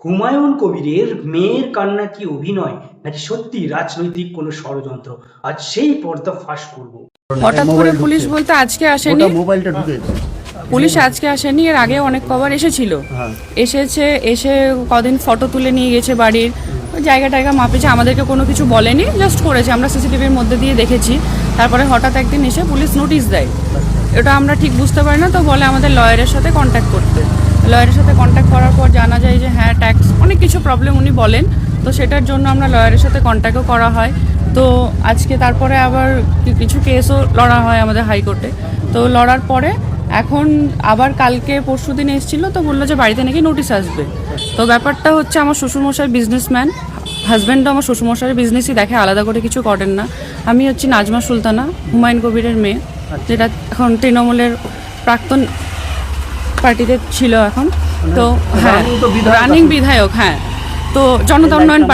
হুমায়ুন কবিরের মেয়ের কান্না কি অভিনয় নাকি সত্যি রাজনৈতিক কোনো ষড়যন্ত্র? আজ সেই পর্দা ফাঁস করব। হঠাৎ করে পুলিশ বলতে আজকে আসেনি। মোবাইলটা ঢুকেছে। পুলিশ আজকে আসেনি, এর আগে অনেক কবার এসেছিল। এসে কদিন ফটো তুলে নিয়ে গেছে বাড়ির জায়গা টায়গা মাপেছে, আমাদেরকে কোনো কিছু বলেনি, জাস্ট করেছে, আমরা সিসিটিভির মধ্যে দিয়ে দেখেছি। তারপরে হঠাৎ একদিন এসে পুলিশ নোটিশ দেয়, এটা আমরা ঠিক বুঝতে পারি না, তো বলে আমাদের লয়ারের সাথে কন্ট্যাক্ট করতে। লয়ারের সাথে কন্ট্যাক্ট করার পর জানা যায় যে হ্যাঁ ট্যাক্স অনেক কিছু প্রবলেম উনি বলেন, তো সেটার জন্য আমরা লয়ারের সাথে কন্ট্যাক্টও করা হয়। তো আজকে তারপরে আবার কিছু কেসও লড়া হয় আমাদের হাইকোর্টে। তো লড়ার পরে এখন আবার কালকে পরশু দিন এসেছিলো, তো বললো যে বাড়িতে নাকি নোটিশ আসবে। তো ব্যাপারটা হচ্ছে আমার শ্বশুরমশাই বিজনেসম্যান, হাজব্যান্ডও আমার শ্বশুরমশাইয়ের বিজনেসই দেখে, আলাদা করে কিছু করেন না। আমি হচ্ছি নাজমা সুলতানা, হুমায়ুন কবিরের মেয়ে, যেটা এখন তৃণমূলের প্রাক্তন পার্টিতে ছিল এখন। তো হ্যাঁ, রানিং বিধায়ক, হ্যাঁ। তো জনতা উন্নয়ন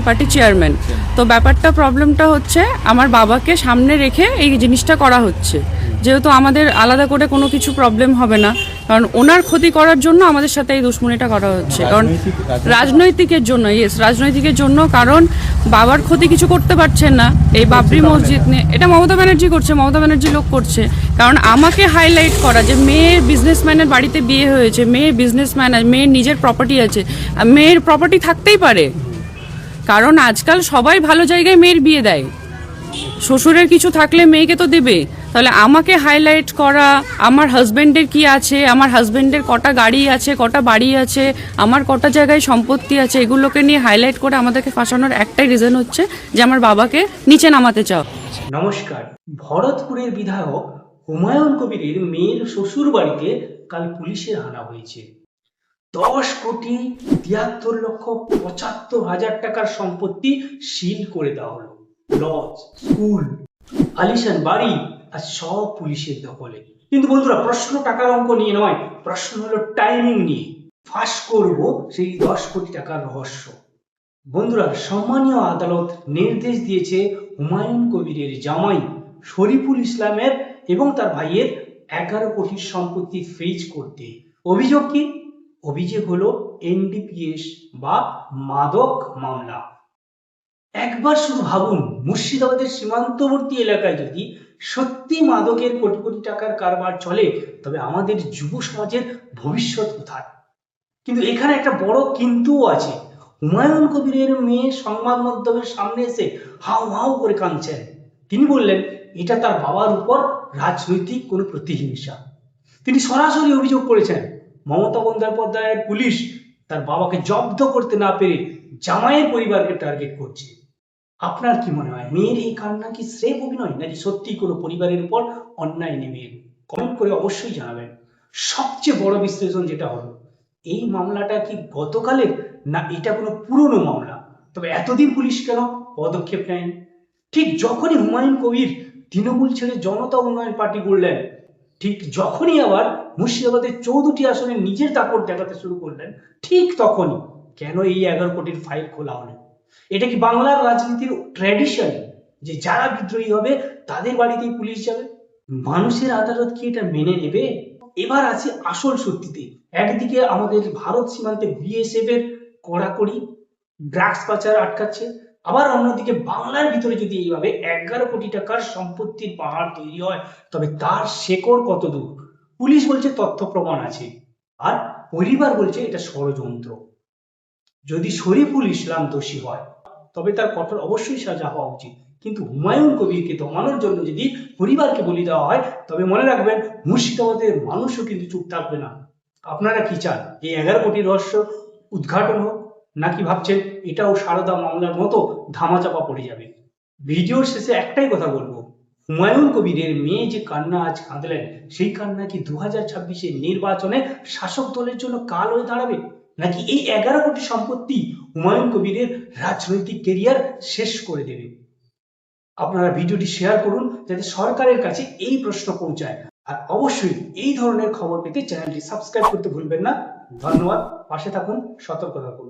পার্টির চেয়ারম্যান। তো ব্যাপারটা প্রবলেমটা হচ্ছে আমার বাবাকে সামনে রেখে এই জিনিসটা করা হচ্ছে, যেহেতু আমাদের আলাদা করে কোনো কিছু প্রবলেম হবে না, কারণ ওনার ক্ষতি করার জন্য আমাদের সাথে এই দুশ্মনীটা করা হচ্ছে। কারণ রাজনৈতিকের জন্য, কারণ বাবার ক্ষতি কিছু করতে পারছেন না এই বাবরি মসজিদ নিয়ে, এটা মমতা ব্যানার্জি করছে, মমতা ব্যানার্জি লোক করছে। কারণ আমাকে হাইলাইট করা যে মেয়ের বিজনেসম্যানের বাড়িতে বিয়ে হয়েছে, মেয়ের বিজনেসম্যান, মেয়ের নিজের প্রপার্টি আছে, মেয়ের প্রপার্টি থাকতেই পারে, কারণ আজকাল সবাই ভালো জায়গায় মেয়ের বিয়ে দেয়, শ্বশুরের কিছু থাকলে মেয়েকে তো দেবে। তাহলে আমাকে হাইলাইট করা, আমার হাজব্যান্ডের কি আছে, আমার হাজব্যান্ডের কটা গাড়ি আছে, কটা বাড়ি আছে, আমার কটা জায়গায় সম্পত্তি আছে, এগুলোকে নিয়ে হাইলাইট করে আমাদেরকে ফাঁসানোর একটাই রিজন হচ্ছে যে আমার বাবাকে নিচে নামাতে চাও। নমস্কার। ভরতপুরের বিধায়ক হুমায়ুন কবিরের মেয়ের শ্বশুর বাড়িতে কাল পুলিশের হানা হয়েছে। 10,73,75,000 টাকার সম্পত্তি সিল করে দেওয়া হলো। লজ, স্কুল, আলিশান বাড়ি আর সব পুলিশের দখলে। কিন্তু বন্ধুরা, প্রশ্ন টাকার অঙ্ক নিয়ে নয়, প্রশ্ন হলো টাইমিং নিয়ে। ফাঁস করব সেই 10 কোটি টাকার রহস্য। বন্ধুরা, সম্মানীয় আদালত নির্দেশ দিয়েছে হুমায়ুন কবিরের জামাই শরীফুল ইসলামের এবং তার ভাইয়ের 11 কোটির সম্পত্তি ফ্রিজ করতে। অভিযোগ কি? অভিযোগ হলো এনডিপিএস বা মাদক মামলা। একবার শুধু ভাবুন, মুর্শিদাবাদের সীমান্তবর্তী এলাকায় যদি সত্যি মাদকের কোটি কোটি টাকার কারবার চলে, তবে আমাদের যুব সমাজের ভবিষ্যৎ কোথায়? কিন্তু এখানে একটা বড় কিন্তুও আছে। হুমায়ুন কবিরের মেয়ে সংবাদ মাধ্যমের সামনে এসে হাউ হাউ করে কাঁদছেন। তিনি বললেন এটা তার বাবার উপর রাজনৈতিক কোনো প্রতিহিংসা। তিনি সরাসরি অভিযোগ করেছেন মমতা বন্দ্যোপাধ্যায়ের পুলিশ তার বাবাকে জব্দ করতে না পেরে জামাইয়ের পরিবারকে টার্গেট করছে। আপনার কি মনে হয়, মেয়ের এই কান্না কি স্রেফ অভিনয় নাকি সত্যি কোনো পরিবারের উপর অন্যায় নেমে এলো? কমেন্ট করে অবশ্যই জানাবেন। সবচেয়ে বড় বিশ্লেষণ যেটা হলো, এই মামলাটা কি গতকালের না এটা কোনো পুরনো মামলা? তবে এতদিন পুলিশ কেন পদক্ষেপ নেয়নি? ঠিক যখনই হুমায়ুন কবির তৃণমূল ছেড়ে জনতা উন্নয়ন পার্টি গড়লেন, ঠিক যখনই আবার মুর্শিদাবাদের 14টি আসনে নিজের দাপট দেখাতে শুরু করলেন, ঠিক তখনই কেন এই 11 কোটির ফাইল খোলা হলো? এটা কি বাংলার রাজনীতির ট্র্যাডিশন যে যারা বিদ্রোহী হবে তাদের বাড়িতেই পুলিশ যাবে? মানুষের আদালত কি এটা মেনে নেবে? এবার আছে আসল সত্যিতে। একদিকে আমাদের ভারত সীমান্তে বিএসএফ এর কড়াকড়ি ড্রাগস পাচার আটকাচ্ছে, আবার অন্যদিকে বাংলার ভিতরে যদি এইভাবে 11 কোটি টাকার সম্পত্তির পাহাড় তৈরি হয়, তবে তার শেকড় কত দূর? পুলিশ বলছে তথ্য প্রমাণ আছে, আর পরিবার বলছে এটা ষড়যন্ত্র। যদি শরীফুল ইসলাম দোষী হয় তবে তার কঠোর অবশ্যই সাজা হওয়া উচিত, কিন্তু হুমায়ুন কবিরকে দমানোর জন্য যদি পরিবারকে বলি দেওয়া হয়, তবে মনে রাখবেন মুর্শিদাবাদের মানুষও কিন্তু চুপ থাকবে না। আপনারা কি চান এই 11 কোটির রহস্য উদ্ঘাটন হোক, নাকি ভাবছেন এটাও সারদা মামলার মতো ধামাচাপা পড়ে যাবে? ভিডিওর শেষে একটাই কথা বলবো, হুমায়ুন কবিরের মেয়ে যে কান্না আজ কাঁদলেন, সেই কান্না কি 2026-এর নির্বাচনে শাসক দলের জন্য কাল হয়ে দাঁড়াবে, নাকি এই 11 কোটি সম্পত্তি হুমায়ুন কবিরের রাজনৈতিক কেরিয়ার শেষ করে দেবে? আপনারা ভিডিওটি শেয়ার করুন যাতে সরকারের কাছে এই প্রশ্ন পৌঁছায়, আর অবশ্যই এই ধরনের খবর পেতে চ্যানেলটি সাবস্ক্রাইব করতে ভুলবেন না। ধন্যবাদ। পাশে থাকুন, সতর্ক থাকুন।